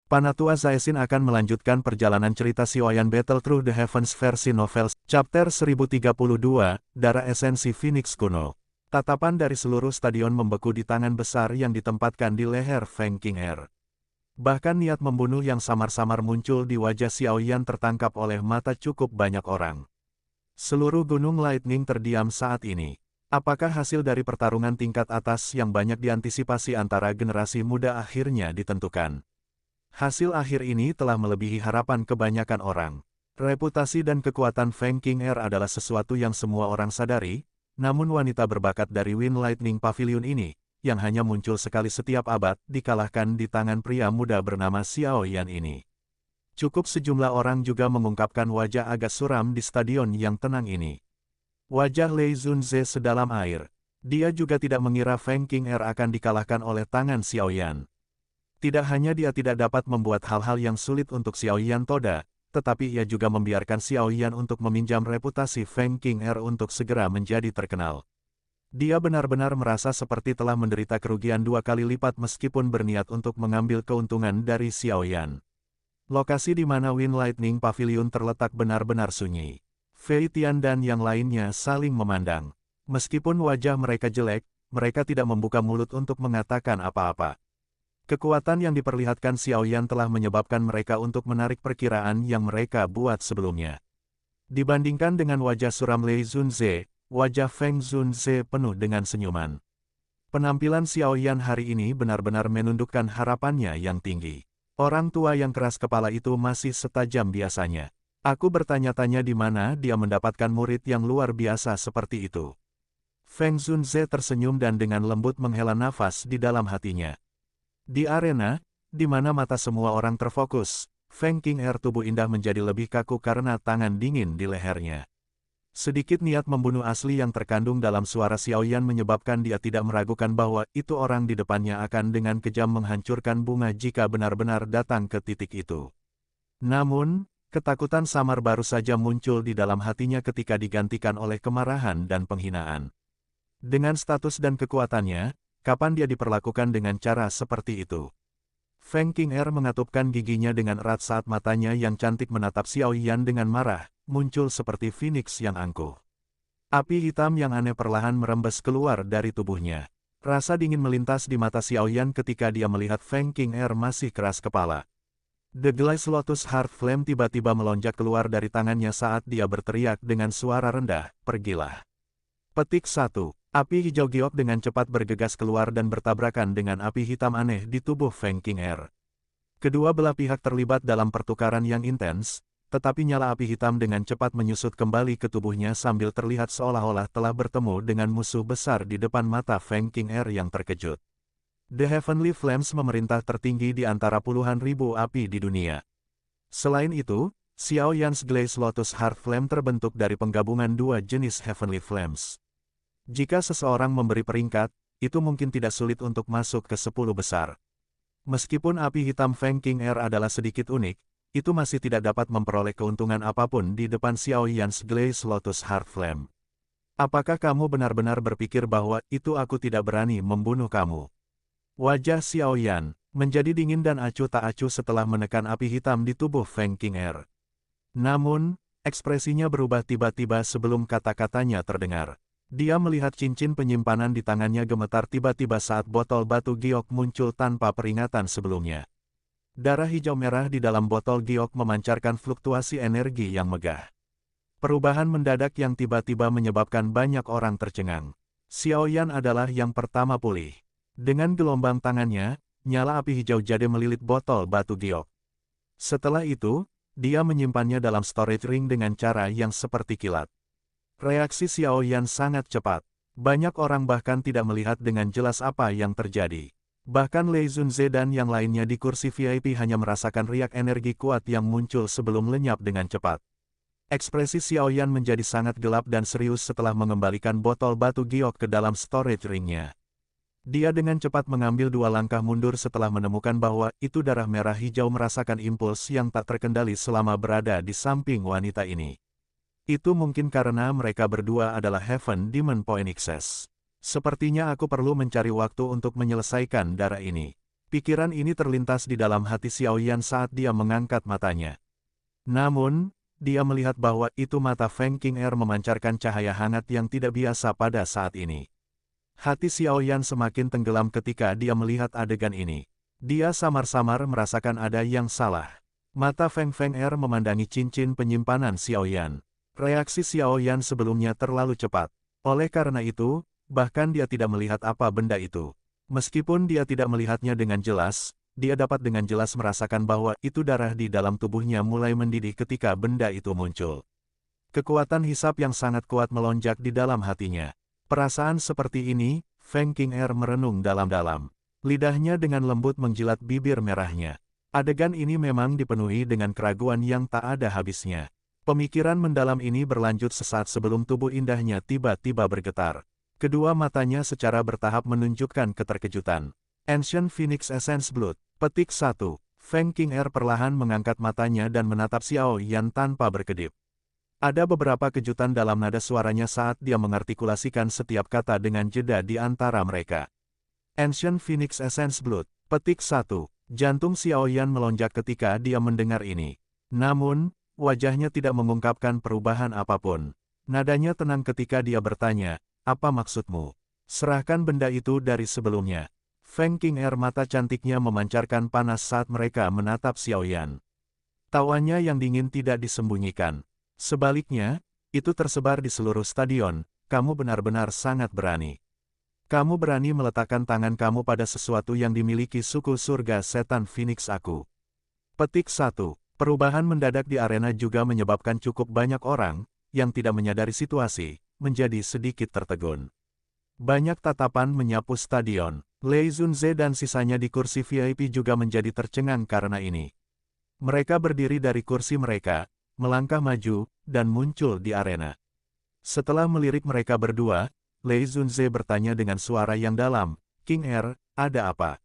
Panatua Zaesin akan melanjutkan perjalanan cerita Xiaoyan Battle Through the Heavens versi novel, Chapter 1032, Darah Esensi Phoenix Kuno. Tatapan dari seluruh stadion membeku di tangan besar yang ditempatkan di leher Feng Qing'er. Bahkan niat membunuh yang samar-samar muncul di wajah Xiaoyan tertangkap oleh mata cukup banyak orang. Seluruh gunung Lightning terdiam saat ini. Apakah hasil dari pertarungan tingkat atas yang banyak diantisipasi antara generasi muda akhirnya ditentukan? Hasil akhir ini telah melebihi harapan kebanyakan orang. Reputasi dan kekuatan Feng Qing'er adalah sesuatu yang semua orang sadari, namun wanita berbakat dari Wind Lightning Pavilion ini, yang hanya muncul sekali setiap abad, dikalahkan di tangan pria muda bernama Xiaoyan ini. Cukup sejumlah orang juga mengungkapkan wajah agak suram di stadion yang tenang ini. Wajah Lei Zunze sedalam air. Dia juga tidak mengira Feng Qing'er akan dikalahkan oleh tangan Xiaoyan. Tidak hanya dia tidak dapat membuat hal-hal yang sulit untuk Xiaoyan Toda, tetapi ia juga membiarkan Xiaoyan untuk meminjam reputasi Feng Qing'er untuk segera menjadi terkenal. Dia benar-benar merasa seperti telah menderita kerugian 2 kali lipat meskipun berniat untuk mengambil keuntungan dari Xiaoyan. Lokasi di mana Wind Lightning Pavilion terletak benar-benar sunyi. Fei Tian dan yang lainnya saling memandang. Meskipun wajah mereka jelek, mereka tidak membuka mulut untuk mengatakan apa-apa. Kekuatan yang diperlihatkan Xiaoyan telah menyebabkan mereka untuk menarik perkiraan yang mereka buat sebelumnya. Dibandingkan dengan wajah suram Lei Zunze, wajah Feng Zunze penuh dengan senyuman. Penampilan Xiaoyan hari ini benar-benar menundukkan harapannya yang tinggi. Orang tua yang keras kepala itu masih setajam biasanya. Aku bertanya-tanya di mana dia mendapatkan murid yang luar biasa seperti itu. Feng Zunze tersenyum dan dengan lembut menghela nafas di dalam hatinya. Di arena, di mana mata semua orang terfokus, Feng Qing'er tubuh indah menjadi lebih kaku karena tangan dingin di lehernya. Sedikit niat membunuh asli yang terkandung dalam suara Xiaoyan menyebabkan dia tidak meragukan bahwa itu orang di depannya akan dengan kejam menghancurkan bunga jika benar-benar datang ke titik itu. Namun, ketakutan samar baru saja muncul di dalam hatinya ketika digantikan oleh kemarahan dan penghinaan. Dengan status dan kekuatannya, kapan dia diperlakukan dengan cara seperti itu? Feng Qing'er mengatupkan giginya dengan erat saat matanya yang cantik menatap Xiaoyan dengan marah, muncul seperti Phoenix yang angkuh. Api hitam yang aneh perlahan merembes keluar dari tubuhnya. Rasa dingin melintas di mata Xiaoyan ketika dia melihat Feng Qing'er masih keras kepala. The Glass Lotus Heart Flame tiba-tiba melonjak keluar dari tangannya saat dia berteriak dengan suara rendah, "Pergilah." Petik 1. Api hijau giok dengan cepat bergegas keluar dan bertabrakan dengan api hitam aneh di tubuh Feng Qing'er. Kedua belah pihak terlibat dalam pertukaran yang intens, tetapi nyala api hitam dengan cepat menyusut kembali ke tubuhnya sambil terlihat seolah-olah telah bertemu dengan musuh besar di depan mata Feng Qing'er yang terkejut. The Heavenly Flames memerintah tertinggi di antara puluhan ribu api di dunia. Selain itu, Xiaoyan's Glaze Lotus Heart Flame terbentuk dari penggabungan dua jenis Heavenly Flames. Jika seseorang memberi peringkat, itu mungkin tidak sulit untuk masuk ke 10 besar. Meskipun api hitam Feng Qing'er adalah sedikit unik, itu masih tidak dapat memperoleh keuntungan apapun di depan Xiaoyan's Glaze Lotus Heart Flame. Apakah kamu benar-benar berpikir bahwa itu aku tidak berani membunuh kamu? Wajah Xiaoyan menjadi dingin dan acuh tak acuh setelah menekan api hitam di tubuh Feng Qing'er. Namun, ekspresinya berubah tiba-tiba sebelum kata-katanya terdengar. Dia melihat cincin penyimpanan di tangannya gemetar tiba-tiba saat botol batu giok muncul tanpa peringatan sebelumnya. Darah hijau merah di dalam botol giok memancarkan fluktuasi energi yang megah. Perubahan mendadak yang tiba-tiba menyebabkan banyak orang tercengang. Xiaoyan adalah yang pertama pulih. Dengan gelombang tangannya, nyala api hijau jade melilit botol batu giok. Setelah itu, dia menyimpannya dalam storage ring dengan cara yang seperti kilat. Reaksi Xiaoyan sangat cepat. Banyak orang bahkan tidak melihat dengan jelas apa yang terjadi. Bahkan Lei Zunze dan yang lainnya di kursi VIP hanya merasakan riak energi kuat yang muncul sebelum lenyap dengan cepat. Ekspresi Xiaoyan menjadi sangat gelap dan serius setelah mengembalikan botol batu giok ke dalam storage ringnya. Dia dengan cepat mengambil 2 langkah mundur setelah menemukan bahwa itu darah merah hijau merasakan impuls yang tak terkendali selama berada di samping wanita ini. Itu mungkin karena mereka berdua adalah Heaven Demon Phoenixes. Sepertinya aku perlu mencari waktu untuk menyelesaikan darah ini. Pikiran ini terlintas di dalam hati Xiao Yan saat dia mengangkat matanya. Namun, dia melihat bahwa itu mata Feng Qing'er memancarkan cahaya hangat yang tidak biasa pada saat ini. Hati Xiao Yan semakin tenggelam ketika dia melihat adegan ini. Dia samar-samar merasakan ada yang salah. Mata Feng Qing'er memandangi cincin penyimpanan Xiao Yan. Reaksi Xiao Yan sebelumnya terlalu cepat. Oleh karena itu, bahkan dia tidak melihat apa benda itu. Meskipun dia tidak melihatnya dengan jelas, dia dapat dengan jelas merasakan bahwa itu darah di dalam tubuhnya mulai mendidih ketika benda itu muncul. Kekuatan hisap yang sangat kuat melonjak di dalam hatinya. Perasaan seperti ini, Feng Qing'er merenung dalam-dalam. Lidahnya dengan lembut menjilat bibir merahnya. Adegan ini memang dipenuhi dengan keraguan yang tak ada habisnya. Pemikiran mendalam ini berlanjut sesaat sebelum tubuh indahnya tiba-tiba bergetar. Kedua matanya secara bertahap menunjukkan keterkejutan. Ancient Phoenix Essence Blood. Petik 1. Feng Qing'er perlahan mengangkat matanya dan menatap Xiao Yan tanpa berkedip. Ada beberapa kejutan dalam nada suaranya saat dia mengartikulasikan setiap kata dengan jeda di antara mereka. Ancient Phoenix Essence Blood. Petik 1. Jantung Xiao Yan melonjak ketika dia mendengar ini. Namun, wajahnya tidak mengungkapkan perubahan apapun. Nadanya tenang ketika dia bertanya, "Apa maksudmu? Serahkan benda itu dari sebelumnya." Feng Qing'er mata cantiknya memancarkan panas saat mereka menatap Xiao Yan. Tawanya yang dingin tidak disembunyikan. Sebaliknya, itu tersebar di seluruh stadion. "Kamu benar-benar sangat berani. Kamu berani meletakkan tangan kamu pada sesuatu yang dimiliki suku surga setan Phoenix aku." Petik 1. Perubahan mendadak di arena juga menyebabkan cukup banyak orang, yang tidak menyadari situasi, menjadi sedikit tertegun. Banyak tatapan menyapu stadion. Lei Zunze dan sisanya di kursi VIP juga menjadi tercengang karena ini. Mereka berdiri dari kursi mereka, melangkah maju, dan muncul di arena. Setelah melirik mereka berdua, Lei Zunze bertanya dengan suara yang dalam, "Qing'er, ada apa?"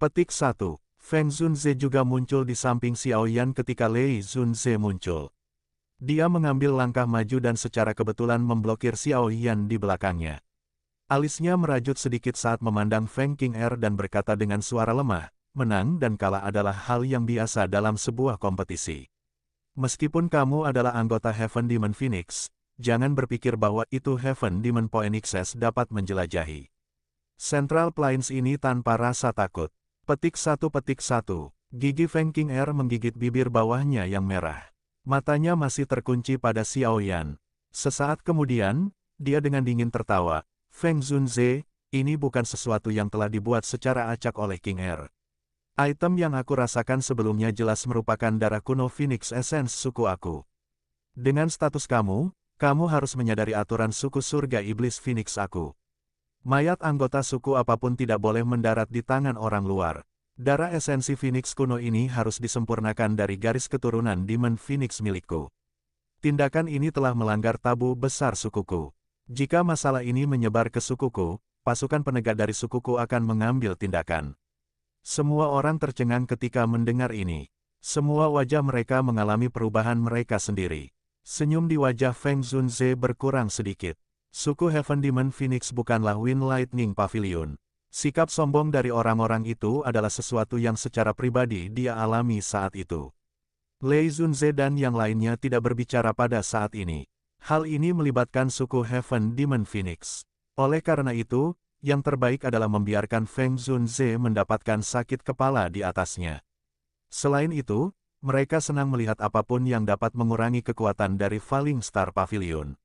Petik 1. Feng Zunze juga muncul di samping Xiao Yan ketika Lei Zunze muncul. Dia mengambil langkah maju dan secara kebetulan memblokir Xiao Yan di belakangnya. Alisnya merajut sedikit saat memandang Feng Qing'er dan berkata dengan suara lemah, "Menang dan kalah adalah hal yang biasa dalam sebuah kompetisi. Meskipun kamu adalah anggota Heaven Demon Phoenix, jangan berpikir bahwa itu Heaven Demon Phoenixes dapat menjelajahi Central Plains ini tanpa rasa takut." Petik 1. Gigi Feng Qing'er menggigit bibir bawahnya yang merah. Matanya masih terkunci pada Xiao Yan. Sesaat kemudian, dia dengan dingin tertawa, "Feng Zunze, ini bukan sesuatu yang telah dibuat secara acak oleh Qing'er. Item yang aku rasakan sebelumnya jelas merupakan darah kuno Phoenix Essence suku aku. Dengan status kamu, kamu harus menyadari aturan suku surga iblis Phoenix aku. Mayat anggota suku apapun tidak boleh mendarat di tangan orang luar. Darah esensi Phoenix kuno ini harus disempurnakan dari garis keturunan Demon Phoenix milikku. Tindakan ini telah melanggar tabu besar sukuku. Jika masalah ini menyebar ke sukuku, pasukan penegak dari sukuku akan mengambil tindakan." Semua orang tercengang ketika mendengar ini. Semua wajah mereka mengalami perubahan mereka sendiri. Senyum di wajah Feng Zunze berkurang sedikit. Suku Heaven Demon Phoenix bukanlah Wind Lightning Pavilion. Sikap sombong dari orang-orang itu adalah sesuatu yang secara pribadi dia alami saat itu. Lei Zunze dan yang lainnya tidak berbicara pada saat ini. Hal ini melibatkan suku Heaven Demon Phoenix. Oleh karena itu, yang terbaik adalah membiarkan Feng Zunze mendapatkan sakit kepala di atasnya. Selain itu, mereka senang melihat apapun yang dapat mengurangi kekuatan dari Falling Star Pavilion.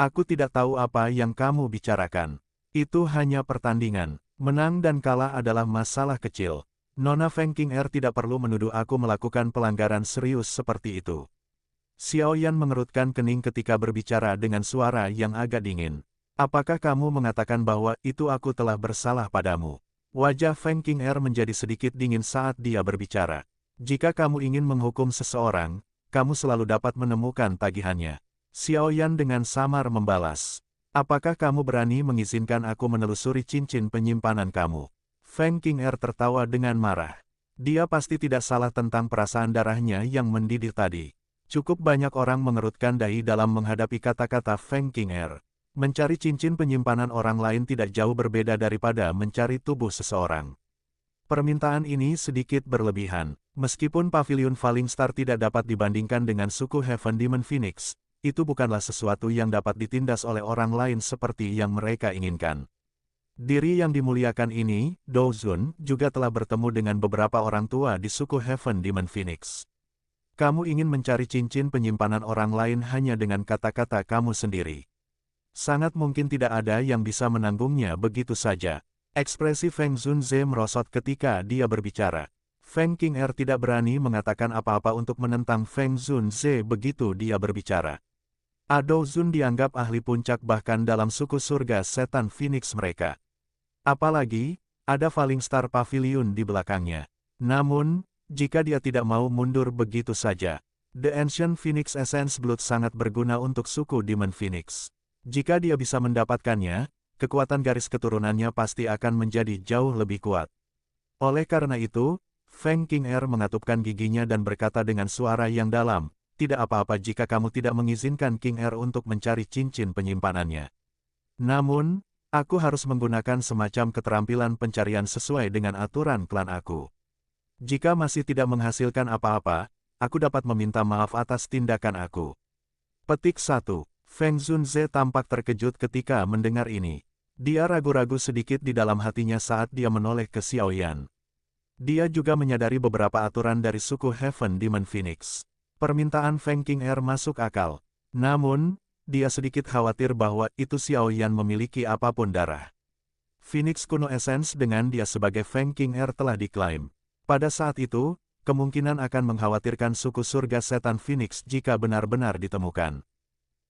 "Aku tidak tahu apa yang kamu bicarakan. Itu hanya pertandingan. Menang dan kalah adalah masalah kecil. Nona Feng Qing'er tidak perlu menuduh aku melakukan pelanggaran serius seperti itu." Xiao Yan mengerutkan kening ketika berbicara dengan suara yang agak dingin. "Apakah kamu mengatakan bahwa itu aku telah bersalah padamu?" Wajah Feng Qing'er menjadi sedikit dingin saat dia berbicara. "Jika kamu ingin menghukum seseorang, kamu selalu dapat menemukan tagihannya." Xiao Yan dengan samar membalas, "Apakah kamu berani mengizinkan aku menelusuri cincin penyimpanan kamu?" Feng Qing'er tertawa dengan marah. Dia pasti tidak salah tentang perasaan darahnya yang mendidih tadi. Cukup banyak orang mengerutkan dahi dalam menghadapi kata-kata Feng Qing'er. Mencari cincin penyimpanan orang lain tidak jauh berbeda daripada mencari tubuh seseorang. Permintaan ini sedikit berlebihan. Meskipun pavilion Falling Star tidak dapat dibandingkan dengan suku Heaven Demon Phoenix, itu bukanlah sesuatu yang dapat ditindas oleh orang lain seperti yang mereka inginkan. Diri yang dimuliakan ini, Dozun, juga telah bertemu dengan beberapa orang tua di suku Heaven Demon Phoenix. Kamu ingin mencari cincin penyimpanan orang lain hanya dengan kata-kata kamu sendiri. Sangat mungkin tidak ada yang bisa menanggungnya begitu saja. Ekspresi Feng Zunze merosot ketika dia berbicara. Feng Qing'er tidak berani mengatakan apa-apa untuk menentang Feng Zunze begitu dia berbicara. Dozun dianggap ahli puncak bahkan dalam suku surga setan Phoenix mereka. Apalagi, ada Falling Star Pavilion di belakangnya. Namun, jika dia tidak mau mundur begitu saja, The Ancient Phoenix Essence Blood sangat berguna untuk suku Demon Phoenix. Jika dia bisa mendapatkannya, kekuatan garis keturunannya pasti akan menjadi jauh lebih kuat. Oleh karena itu, Feng Qing'er mengatupkan giginya dan berkata dengan suara yang dalam, tidak apa-apa jika kamu tidak mengizinkan Qing'er untuk mencari cincin penyimpanannya. Namun, aku harus menggunakan semacam keterampilan pencarian sesuai dengan aturan klan aku. Jika masih tidak menghasilkan apa-apa, aku dapat meminta maaf atas tindakan aku. Petik 1. Feng Zunze tampak terkejut ketika mendengar ini. Dia ragu-ragu sedikit di dalam hatinya saat dia menoleh ke Xiaoyan. Dia juga menyadari beberapa aturan dari suku Heaven Demon Phoenix. Permintaan Feng Qing'er masuk akal. Namun, dia sedikit khawatir bahwa itu Xiaoyan memiliki apapun darah. Phoenix kuno Essence dengan dia sebagai Feng Qing'er telah diklaim. Pada saat itu, kemungkinan akan mengkhawatirkan suku surga setan Phoenix jika benar-benar ditemukan.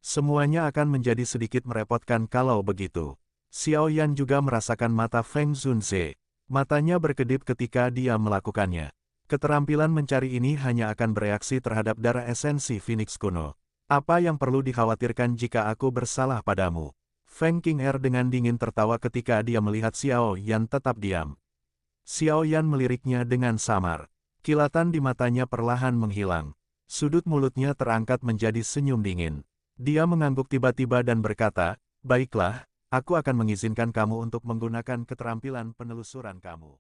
Semuanya akan menjadi sedikit merepotkan kalau begitu. Xiaoyan juga merasakan mata Feng Zunze. Matanya berkedip ketika dia melakukannya. Keterampilan mencari ini hanya akan bereaksi terhadap darah esensi Phoenix kuno. Apa yang perlu dikhawatirkan jika aku bersalah padamu? Feng Qing'er dengan dingin tertawa ketika dia melihat Xiaoyan tetap diam. Xiaoyan meliriknya dengan samar. Kilatan di matanya perlahan menghilang. Sudut mulutnya terangkat menjadi senyum dingin. Dia mengangguk tiba-tiba dan berkata, baiklah, aku akan mengizinkan kamu untuk menggunakan keterampilan penelusuran kamu.